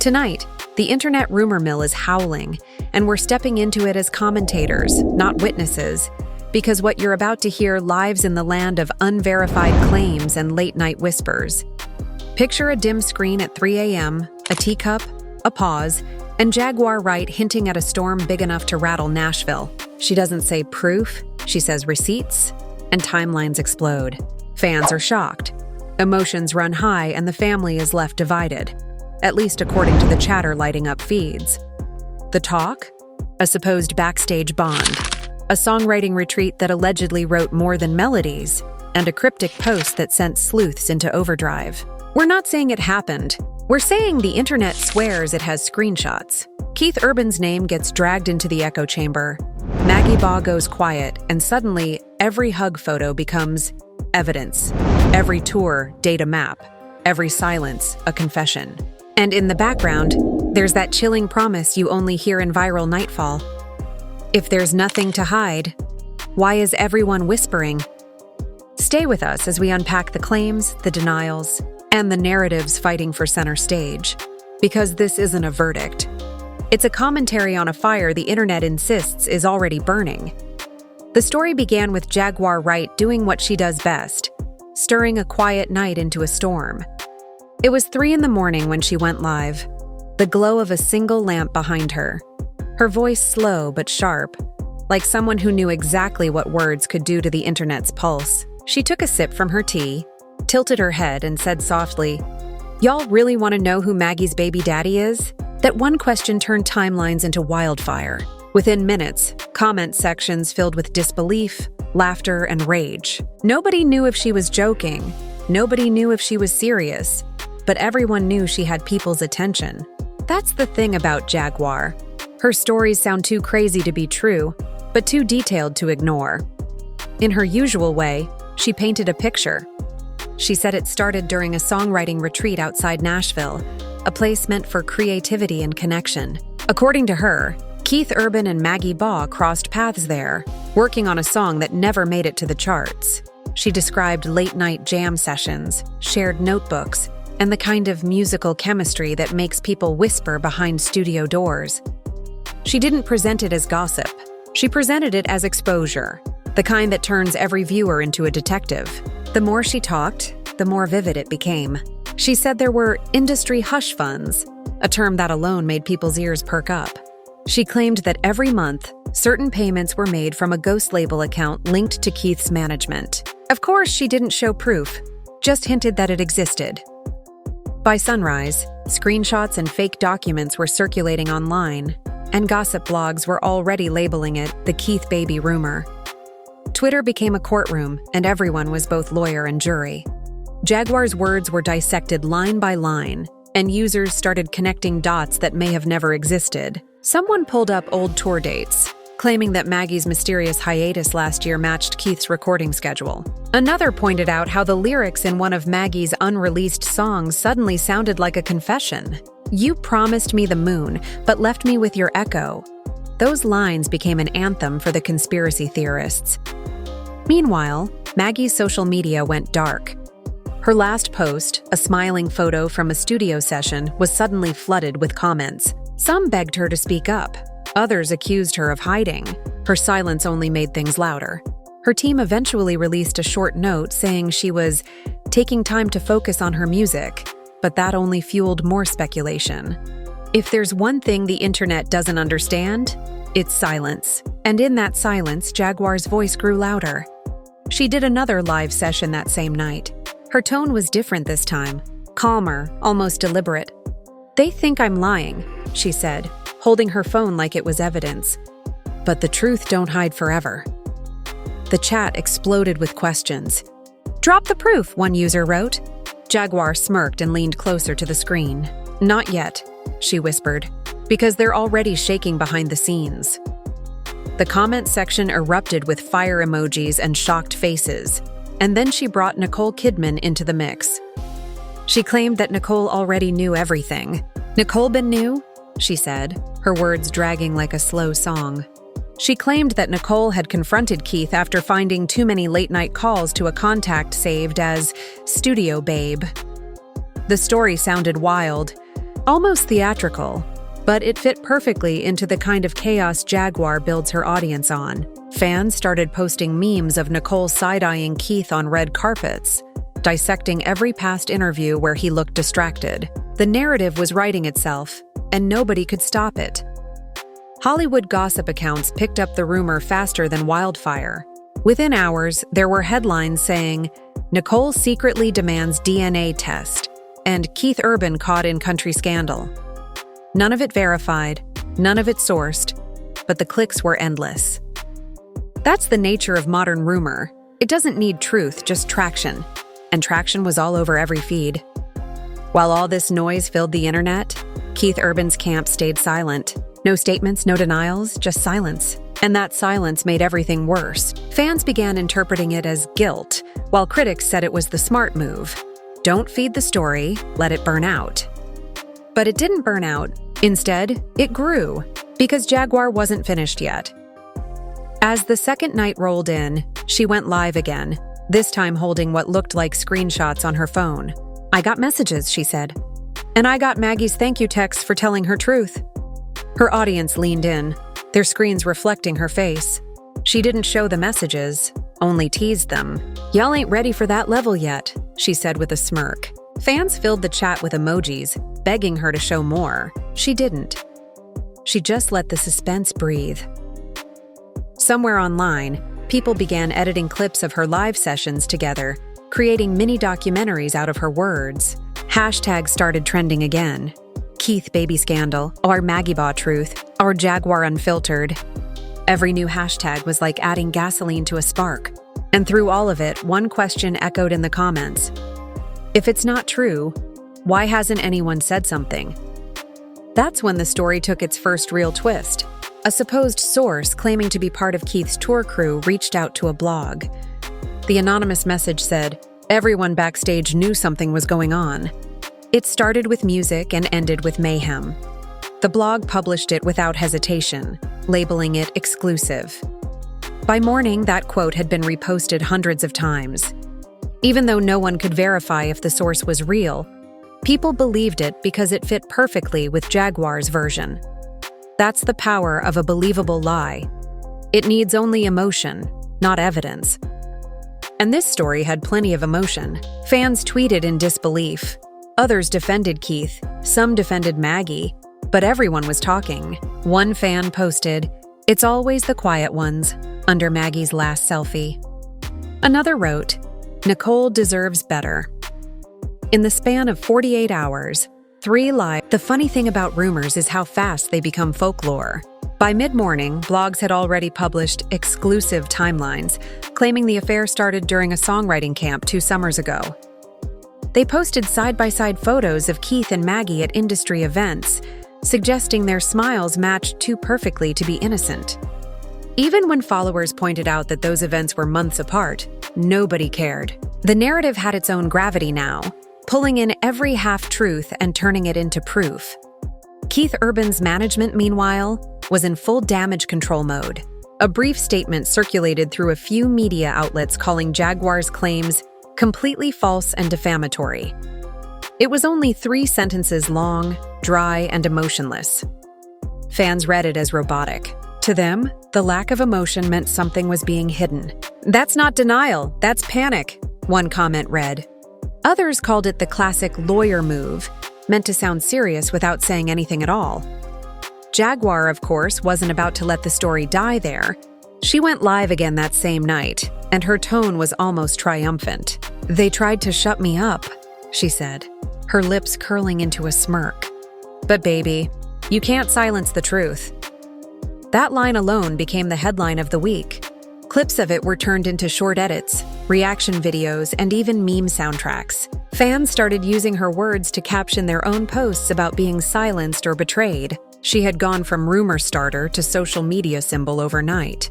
Tonight, the internet rumor mill is howling, and we're stepping into it as commentators, not witnesses, because what you're about to hear lives in the land of unverified claims and late-night whispers. Picture a dim screen at 3 a.m., a teacup, a pause, and Jaguar Wright hinting at a storm big enough to rattle Nashville. She doesn't say proof, she says receipts, and timelines explode. Fans are shocked. Emotions run high, and the family is left divided, at least according to the chatter lighting up feeds. The talk? A supposed backstage bond, a songwriting retreat that allegedly wrote more than melodies, and a cryptic post that sent sleuths into overdrive. We're not saying it happened. We're saying the internet swears it has screenshots. Keith Urban's name gets dragged into the echo chamber. Maggie Baugh goes quiet, and suddenly every hug photo becomes evidence. Every tour, data map. Every silence, a confession. And in the background, there's that chilling promise you only hear in viral nightfall. If there's nothing to hide, why is everyone whispering? Stay with us as we unpack the claims, the denials, and the narratives fighting for center stage. Because this isn't a verdict. It's a commentary on a fire the internet insists is already burning. The story began with Jaguar Wright doing what she does best, stirring a quiet night into a storm. It was 3 a.m. when she went live, the glow of a single lamp behind her. Her voice slow but sharp, like someone who knew exactly what words could do to the internet's pulse. She took a sip from her tea, tilted her head, and said softly, "Y'all really want to know who Maggie's baby daddy is?" That one question turned timelines into wildfire. Within minutes, comment sections filled with disbelief, laughter, and rage. Nobody knew if she was joking. Nobody knew if she was serious. But everyone knew she had people's attention. That's the thing about Jaguar. Her stories sound too crazy to be true, but too detailed to ignore. In her usual way, she painted a picture. She said it started during a songwriting retreat outside Nashville, a place meant for creativity and connection. According to her, Keith Urban and Maggie Baugh crossed paths there, working on a song that never made it to the charts. She described late-night jam sessions, shared notebooks, and the kind of musical chemistry that makes people whisper behind studio doors. She didn't present it as gossip. She presented it as exposure, the kind that turns every viewer into a detective. The more she talked, the more vivid it became. She said there were industry hush funds, a term that alone made people's ears perk up. She claimed that every month, certain payments were made from a ghost label account linked to Keith's management. Of course, she didn't show proof, just hinted that it existed. By sunrise, screenshots and fake documents were circulating online, and gossip blogs were already labeling it the Keith baby rumor. Twitter became a courtroom, and everyone was both lawyer and jury. Jaguar's words were dissected line by line, and users started connecting dots that may have never existed. Someone pulled up old tour dates, claiming that Maggie's mysterious hiatus last year matched Keith's recording schedule. Another pointed out how the lyrics in one of Maggie's unreleased songs suddenly sounded like a confession. "You promised me the moon, but left me with your echo." Those lines became an anthem for the conspiracy theorists. Meanwhile, Maggie's social media went dark. Her last post, a smiling photo from a studio session, was suddenly flooded with comments. Some begged her to speak up. Others accused her of hiding. Her silence only made things louder. Her team eventually released a short note saying she was taking time to focus on her music, but that only fueled more speculation. If there's one thing the internet doesn't understand, it's silence. And in that silence, Jaguar's voice grew louder. She did another live session that same night. Her tone was different this time, calmer, almost deliberate. "They think I'm lying," she said, holding her phone like it was evidence. "But the truth don't hide forever." The chat exploded with questions. "Drop the proof," one user wrote. Jaguar smirked and leaned closer to the screen. "Not yet," she whispered, "because they're already shaking behind the scenes." The comment section erupted with fire emojis and shocked faces, and then she brought Nicole Kidman into the mix. She claimed that Nicole already knew everything. "Nicole been new?" she said, her words dragging like a slow song. She claimed that Nicole had confronted Keith after finding too many late-night calls to a contact saved as Studio Babe. The story sounded wild, Almost theatrical, but it fit perfectly into the kind of chaos Jaguar builds her audience on. Fans started posting memes of Nicole side-eyeing Keith on red carpets, dissecting every past interview where he looked distracted. The narrative was writing itself, and nobody could stop it. Hollywood gossip accounts picked up the rumor faster than wildfire. Within hours, there were headlines saying, "Nicole secretly demands DNA test," and "Keith Urban caught in country scandal." None of it verified, none of it sourced, but the clicks were endless. That's the nature of modern rumor. It doesn't need truth, just traction. And traction was all over every feed. While all this noise filled the internet, Keith Urban's camp stayed silent. No statements, no denials, just silence. And that silence made everything worse. Fans began interpreting it as guilt, while critics said it was the smart move. Don't feed the story, let it burn out. But it didn't burn out. Instead, it grew, because Jaguar wasn't finished yet. As the second night rolled in, she went live again, this time holding what looked like screenshots on her phone. "I got messages," she said. "And I got Maggie's thank you text for telling her truth." Her audience leaned in, their screens reflecting her face. She didn't show the messages, only teased them. "Y'all ain't ready for that level yet," she said with a smirk. Fans filled the chat with emojis, begging her to show more. She didn't. She just let the suspense breathe. Somewhere online, people began editing clips of her live sessions together, creating mini documentaries out of her words. Hashtags started trending again. Keith baby scandal, or Maggie Baugh truth, or Jaguar unfiltered. Every new hashtag was like adding gasoline to a spark. And through all of it, one question echoed in the comments. If it's not true, why hasn't anyone said something? That's when the story took its first real twist. A supposed source claiming to be part of Keith's tour crew reached out to a blog. The anonymous message said, "Everyone backstage knew something was going on." It started with music and ended with mayhem. The blog published it without hesitation, labeling it exclusive. By morning, that quote had been reposted hundreds of times. Even though no one could verify if the source was real, people believed it because it fit perfectly with Jaguar's version. That's the power of a believable lie. It needs only emotion, not evidence. And this story had plenty of emotion. Fans tweeted in disbelief. Others defended Keith, some defended Maggie, but everyone was talking. One fan posted, "It's always the quiet ones," under Maggie's last selfie. Another wrote, "Nicole deserves better." In the span of 48 hours, 3 live. The funny thing about rumors is how fast they become folklore. By mid-morning, blogs had already published exclusive timelines, claiming the affair started during a songwriting camp 2 summers ago. They posted side-by-side photos of Keith and Maggie at industry events, suggesting their smiles matched too perfectly to be innocent. Even when followers pointed out that those events were months apart, nobody cared. The narrative had its own gravity now, pulling in every half-truth and turning it into proof. Keith Urban's management, meanwhile, was in full damage control mode. A brief statement circulated through a few media outlets calling Jaguar's claims completely false and defamatory. It was only 3 sentences long, dry, and emotionless. Fans read it as robotic. To them, the lack of emotion meant something was being hidden. "That's not denial, that's panic," one comment read. Others called it the classic lawyer move, meant to sound serious without saying anything at all. Jaguar, of course, wasn't about to let the story die there. She went live again that same night, and her tone was almost triumphant. "They tried to shut me up," she said, her lips curling into a smirk. "But baby, you can't silence the truth." That line alone became the headline of the week. Clips of it were turned into short edits, reaction videos, and even meme soundtracks. Fans started using her words to caption their own posts about being silenced or betrayed. She had gone from rumor starter to social media symbol overnight.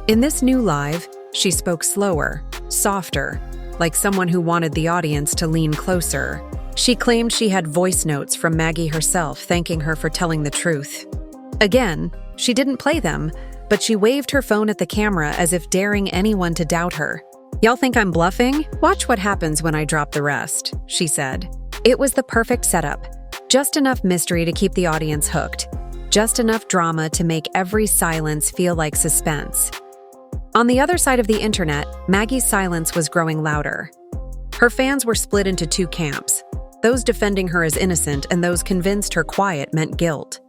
In this new live, she spoke slower, softer, like someone who wanted the audience to lean closer. She claimed she had voice notes from Maggie herself thanking her for telling the truth. Again, she didn't play them, but she waved her phone at the camera as if daring anyone to doubt her. "Y'all think I'm bluffing? Watch what happens when I drop the rest," she said. It was the perfect setup. Just enough mystery to keep the audience hooked. Just enough drama to make every silence feel like suspense. On the other side of the internet, Maggie's silence was growing louder. Her fans were split into two camps, those defending her as innocent and those convinced her quiet meant guilt.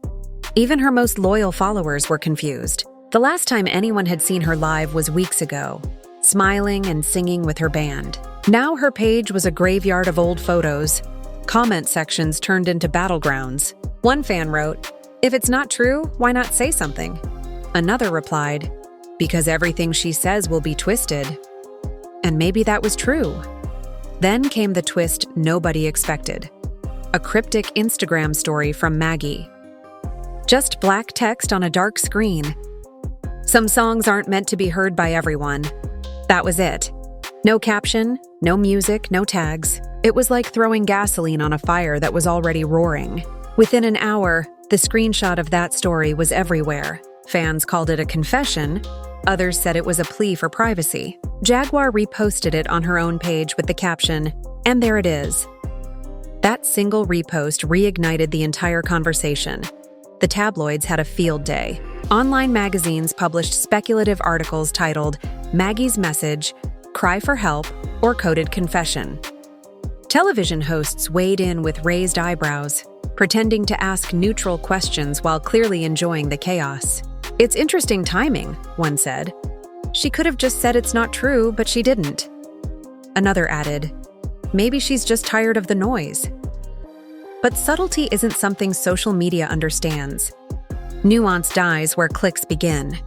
Even her most loyal followers were confused. The last time anyone had seen her live was weeks ago, smiling and singing with her band. Now her page was a graveyard of old photos. Comment sections turned into battlegrounds. One fan wrote, "If it's not true, why not say something?" Another replied, "Because everything she says will be twisted." And maybe that was true. Then came the twist nobody expected. A cryptic Instagram story from Maggie. Just black text on a dark screen. "Some songs aren't meant to be heard by everyone." That was it. No caption, no music, no tags. It was like throwing gasoline on a fire that was already roaring. Within an hour, the screenshot of that story was everywhere. Fans called it a confession. Others said it was a plea for privacy. Jaguar reposted it on her own page with the caption, "And there it is." That single repost reignited the entire conversation. The tabloids had a field day. Online magazines published speculative articles titled "Maggie's Message," "Cry for Help," or "Coded Confession." Television hosts weighed in with raised eyebrows, pretending to ask neutral questions while clearly enjoying the chaos. "It's interesting timing," one said. "She could have just said it's not true, but she didn't." Another added, "Maybe she's just tired of the noise." But subtlety isn't something social media understands. Nuance dies where clicks begin.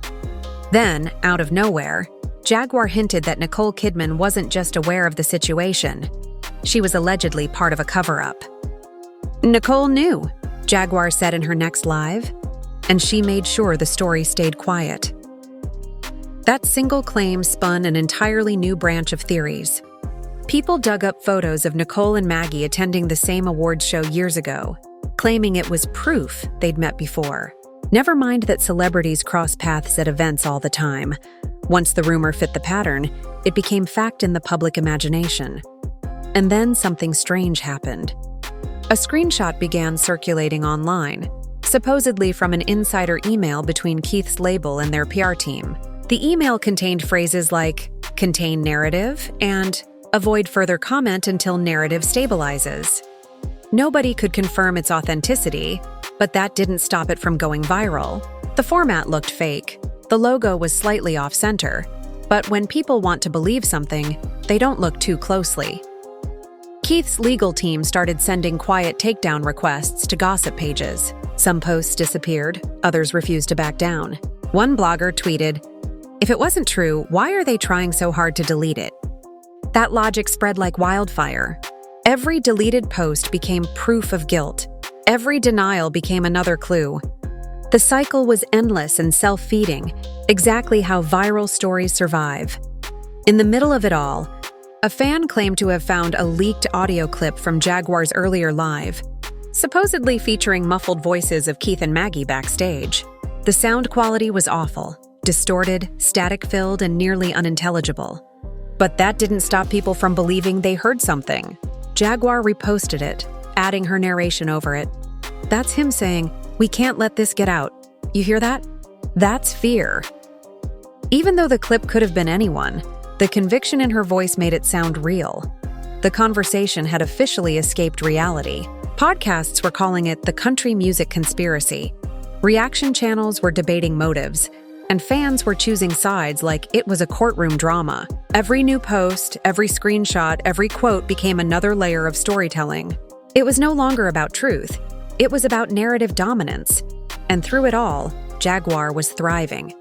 Then, out of nowhere, Jaguar hinted that Nicole Kidman wasn't just aware of the situation. She was allegedly part of a cover-up. "Nicole knew," Jaguar said in her next live, and she made sure the story stayed quiet. That single claim spun an entirely new branch of theories. People dug up photos of Nicole and Maggie attending the same awards show years ago, claiming it was proof they'd met before. Never mind that celebrities cross paths at events all the time. Once the rumor fit the pattern, it became fact in the public imagination. And then something strange happened. A screenshot began circulating online, supposedly from an insider email between Keith's label and their PR team. The email contained phrases like, "contain narrative," and "avoid further comment until narrative stabilizes." Nobody could confirm its authenticity, but that didn't stop it from going viral. The format looked fake. The logo was slightly off-center, but when people want to believe something, they don't look too closely. Keith's legal team started sending quiet takedown requests to gossip pages. Some posts disappeared, others refused to back down. One blogger tweeted, "If it wasn't true, why are they trying so hard to delete it?" That logic spread like wildfire. Every deleted post became proof of guilt. Every denial became another clue. The cycle was endless and self-feeding, exactly how viral stories survive. In the middle of it all, a fan claimed to have found a leaked audio clip from Jaguar's earlier live, supposedly featuring muffled voices of Keith and Maggie backstage. The sound quality was awful, distorted, static-filled, and nearly unintelligible. But that didn't stop people from believing they heard something. Jaguar reposted it, adding her narration over it. That's him saying, "We can't let this get out. You hear that? That's fear." Even though the clip could have been anyone, the conviction in her voice made it sound real. The conversation had officially escaped reality. Podcasts were calling it the country music conspiracy. Reaction channels were debating motives, and fans were choosing sides like it was a courtroom drama. Every new post, every screenshot, every quote became another layer of storytelling. It was no longer about truth. It was about narrative dominance. And through it all, Jaguar was thriving.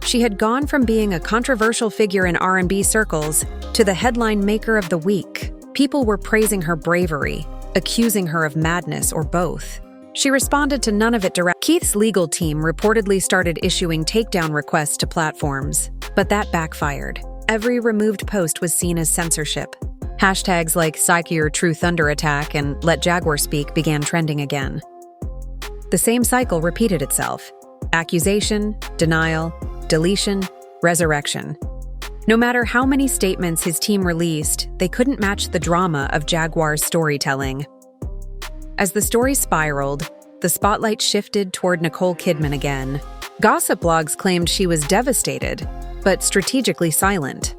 She had gone from being a controversial figure in R&B circles to the headline maker of the week. People were praising her bravery, accusing her of madness or both. She responded to none of it directly. Keith's legal team reportedly started issuing takedown requests to platforms, but that backfired. Every removed post was seen as censorship. Hashtags like Psyche or True Thunder Attack and Let Jaguar Speak began trending again. The same cycle repeated itself. Accusation, denial, deletion, resurrection. No matter how many statements his team released, they couldn't match the drama of Jaguar's storytelling. As the story spiraled, the spotlight shifted toward Nicole Kidman again. Gossip blogs claimed she was devastated, but strategically silent.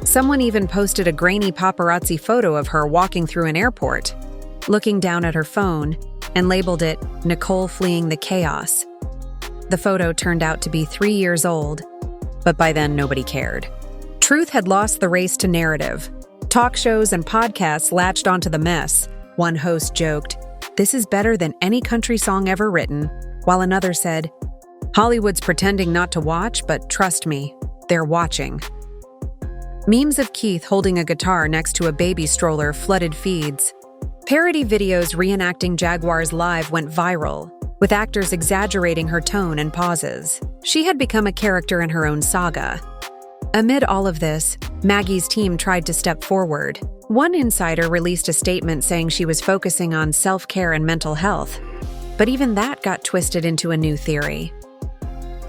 Someone even posted a grainy paparazzi photo of her walking through an airport, looking down at her phone, and labeled it Nicole fleeing the chaos. The photo turned out to be 3 years old, but by then nobody cared. Truth had lost the race to narrative. Talk shows and podcasts latched onto the mess. One host joked, "This is better than any country song ever written," while another said, "Hollywood's pretending not to watch, but trust me, they're watching." Memes of Keith holding a guitar next to a baby stroller flooded feeds. Parody videos reenacting Jaguar's live went viral, with actors exaggerating her tone and pauses. She had become a character in her own saga. Amid all of this, Maggie's team tried to step forward. One insider released a statement saying she was focusing on self-care and mental health, but even that got twisted into a new theory.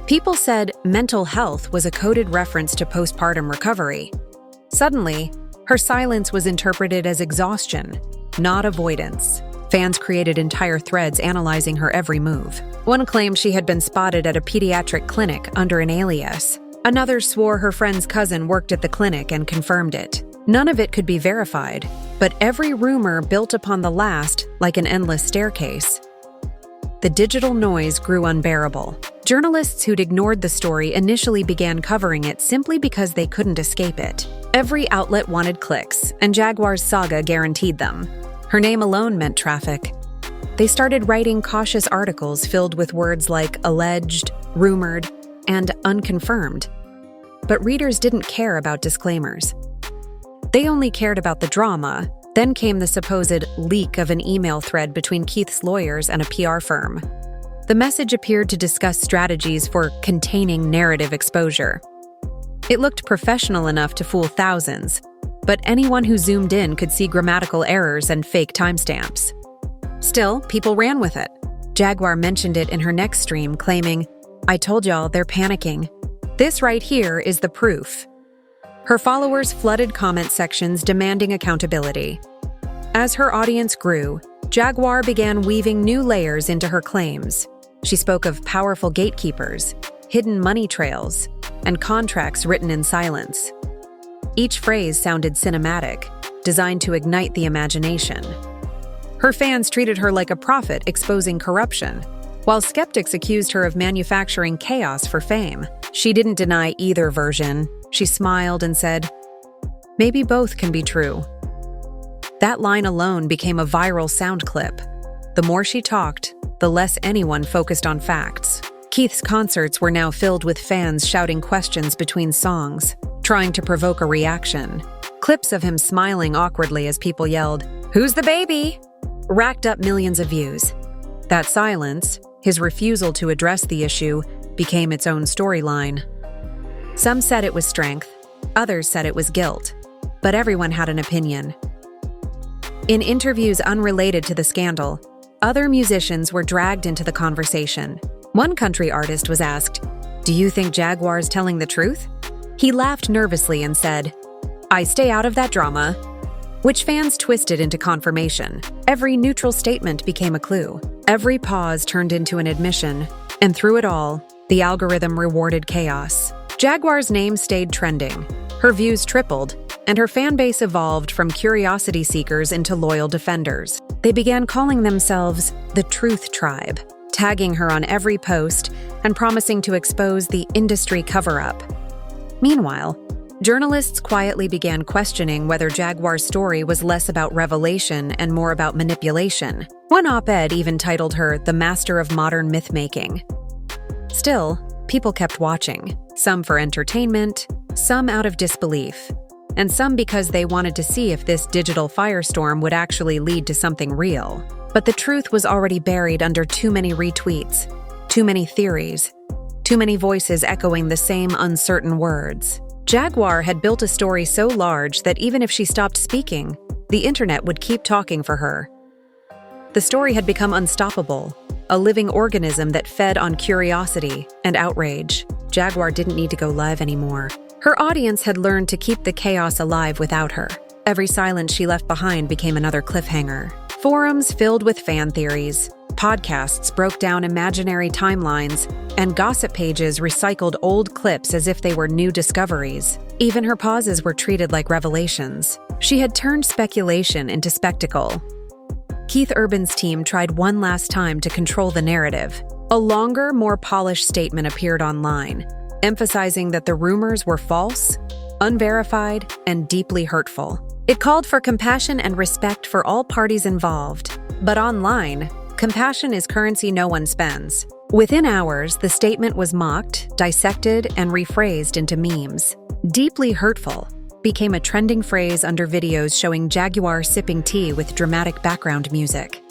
People said mental health was a coded reference to postpartum recovery. Suddenly, her silence was interpreted as exhaustion, not avoidance. Fans created entire threads analyzing her every move. One claimed she had been spotted at a pediatric clinic under an alias. Another swore her friend's cousin worked at the clinic and confirmed it. None of it could be verified, but every rumor built upon the last like an endless staircase. The digital noise grew unbearable. Journalists who'd ignored the story initially began covering it simply because they couldn't escape it. Every outlet wanted clicks, and Jaguar's saga guaranteed them. Her name alone meant traffic. They started writing cautious articles filled with words like alleged, rumored, and unconfirmed. But readers didn't care about disclaimers. They only cared about the drama. Then came the supposed leak of an email thread between Keith's lawyers and a PR firm. The message appeared to discuss strategies for containing narrative exposure. It looked professional enough to fool thousands, but anyone who zoomed in could see grammatical errors and fake timestamps. Still, people ran with it. Jaguar mentioned it in her next stream, claiming, "I told y'all, they're panicking. This right here is the proof." Her followers flooded comment sections demanding accountability. As her audience grew, Jaguar began weaving new layers into her claims. She spoke of powerful gatekeepers, hidden money trails, and contracts written in silence. Each phrase sounded cinematic, designed to ignite the imagination. Her fans treated her like a prophet exposing corruption, while skeptics accused her of manufacturing chaos for fame. She didn't deny either version. She smiled and said, "Maybe both can be true." That line alone became a viral sound clip. The more she talked, the less anyone focused on facts. Keith's concerts were now filled with fans shouting questions between songs, trying to provoke a reaction. Clips of him smiling awkwardly as people yelled, "Who's the baby?" racked up millions of views. That silence, his refusal to address the issue, became its own storyline. Some said it was strength, others said it was guilt, but everyone had an opinion. In interviews unrelated to the scandal, other musicians were dragged into the conversation. One country artist was asked, "Do you think Jaguar's telling the truth?" He laughed nervously and said, "I stay out of that drama," which fans twisted into confirmation. Every neutral statement became a clue. Every pause turned into an admission, and through it all, the algorithm rewarded chaos. Jaguar's name stayed trending. Her views tripled, and her fan base evolved from curiosity seekers into loyal defenders. They began calling themselves the Truth Tribe, tagging her on every post and promising to expose the industry cover-up. Meanwhile, journalists quietly began questioning whether Jaguar's story was less about revelation and more about manipulation. One op-ed even titled her the master of modern myth-making. Still, people kept watching, some for entertainment, some out of disbelief, and some because they wanted to see if this digital firestorm would actually lead to something real. But the truth was already buried under too many retweets, too many theories, too many voices echoing the same uncertain words. Jaguar had built a story so large that even if she stopped speaking, the internet would keep talking for her. The story had become unstoppable, a living organism that fed on curiosity and outrage. Jaguar didn't need to go live anymore. Her audience had learned to keep the chaos alive without her. Every silence she left behind became another cliffhanger. Forums filled with fan theories, podcasts broke down imaginary timelines, and gossip pages recycled old clips as if they were new discoveries. Even her pauses were treated like revelations. She had turned speculation into spectacle. Keith Urban's team tried one last time to control the narrative. A longer, more polished statement appeared online, emphasizing that the rumors were false, unverified, and deeply hurtful. It called for compassion and respect for all parties involved. But online, compassion is currency no one spends. Within hours, the statement was mocked, dissected, and rephrased into memes. Deeply hurtful became a trending phrase under videos showing Jaguar sipping tea with dramatic background music.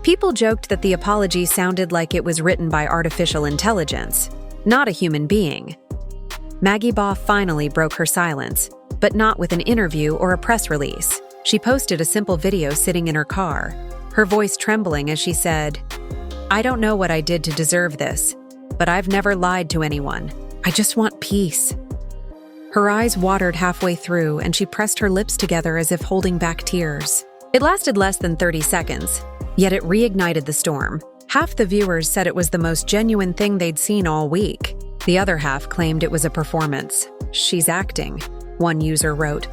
People joked that the apology sounded like it was written by artificial intelligence, not a human being. Maggie Baugh finally broke her silence, but not with an interview or a press release. She posted a simple video sitting in her car, her voice trembling as she said, "I don't know what I did to deserve this, but I've never lied to anyone. I just want peace." Her eyes watered halfway through, and she pressed her lips together as if holding back tears. It lasted less than 30 seconds, yet it reignited the storm. Half the viewers said it was the most genuine thing they'd seen all week. The other half claimed it was a performance. "She's acting," one user wrote.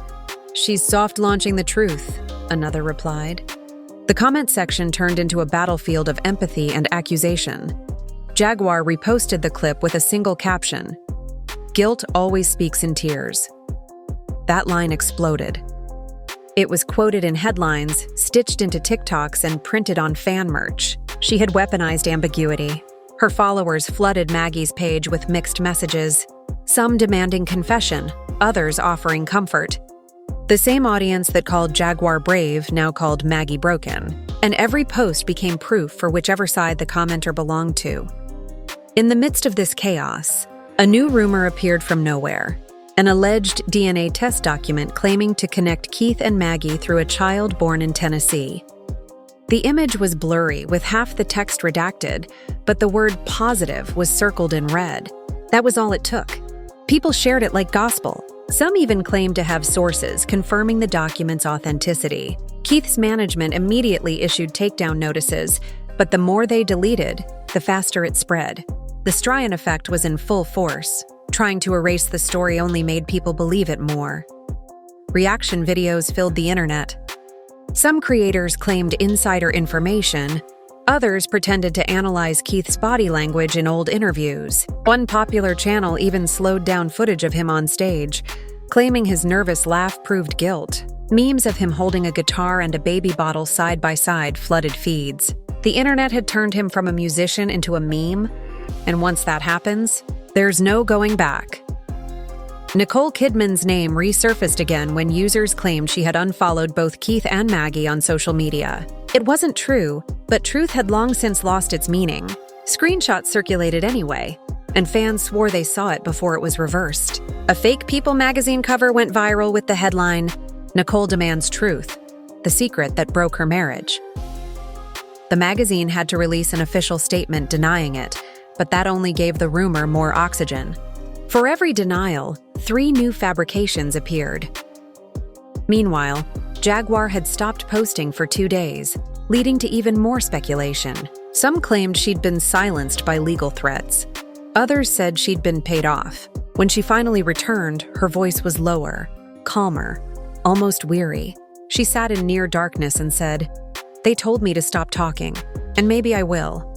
"She's soft-launching the truth," another replied. The comment section turned into a battlefield of empathy and accusation. Jaguar reposted the clip with a single caption, "Guilt always speaks in tears." That line exploded. It was quoted in headlines, stitched into TikToks, and printed on fan merch. She had weaponized ambiguity. Her followers flooded Maggie's page with mixed messages, some demanding confession, others offering comfort. The same audience that called Jaguar brave now called Maggie broken, and every post became proof for whichever side the commenter belonged to. In the midst of this chaos, a new rumor appeared from nowhere, an alleged DNA test document claiming to connect Keith and Maggie through a child born in Tennessee. The image was blurry, with half the text redacted, but the word positive was circled in red. That was all it took. People shared it like gospel. Some even claimed to have sources confirming the document's authenticity. Keith's management immediately issued takedown notices, but the more they deleted, the faster it spread. The Stryan effect was in full force. Trying to erase the story only made people believe it more. Reaction videos filled the internet. Some creators claimed insider information. Others pretended to analyze Keith's body language in old interviews. One popular channel even slowed down footage of him on stage, claiming his nervous laugh proved guilt. Memes of him holding a guitar and a baby bottle side by side flooded feeds. The internet had turned him from a musician into a meme, and once that happens, there's no going back. Nicole Kidman's name resurfaced again when users claimed she had unfollowed both Keith and Maggie on social media. It wasn't true, but truth had long since lost its meaning. Screenshots circulated anyway, and fans swore they saw it before it was reversed. A fake People magazine cover went viral with the headline, "Nicole demands truth, the secret that broke her marriage." The magazine had to release an official statement denying it, but that only gave the rumor more oxygen. For every denial, 3 new fabrications appeared. Meanwhile, Jaguar had stopped posting for 2 days, leading to even more speculation. Some claimed she'd been silenced by legal threats. Others said she'd been paid off. When she finally returned, her voice was lower, calmer, almost weary. She sat in near darkness and said, "They told me to stop talking, and maybe I will.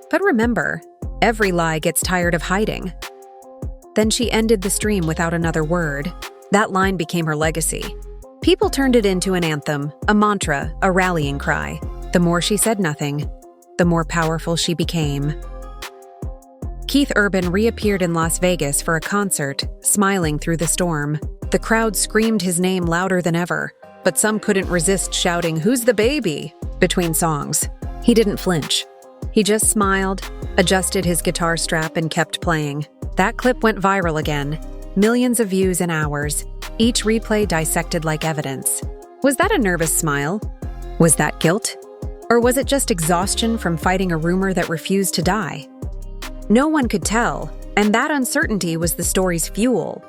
But remember, every lie gets tired of hiding." Then she ended the stream without another word. That line became her legacy. People turned it into an anthem, a mantra, a rallying cry. The more she said nothing, the more powerful she became. Keith Urban reappeared in Las Vegas for a concert, smiling through the storm. The crowd screamed his name louder than ever, but some couldn't resist shouting, "Who's the baby?" between songs. He didn't flinch. He just smiled, adjusted his guitar strap, and kept playing. That clip went viral again. Millions of views in hours, each replay dissected like evidence. Was that a nervous smile? Was that guilt? Or was it just exhaustion from fighting a rumor that refused to die? No one could tell, and that uncertainty was the story's fuel.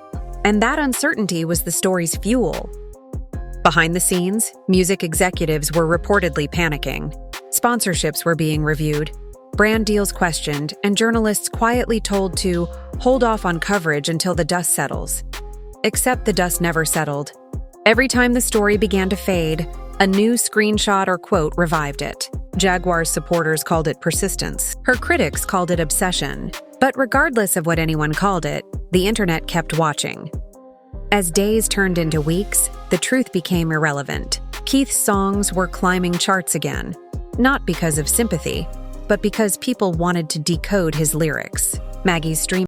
Behind the scenes, music executives were reportedly panicking. Sponsorships were being reviewed, brand deals questioned, and journalists quietly told to hold off on coverage until the dust settles. Except the dust never settled. Every time the story began to fade, a new screenshot or quote revived it. Jaguar's supporters called it persistence. Her critics called it obsession. But regardless of what anyone called it, the internet kept watching. As days turned into weeks, the truth became irrelevant. Keith's songs were climbing charts again, not because of sympathy, but because people wanted to decode his lyrics. Maggie's stream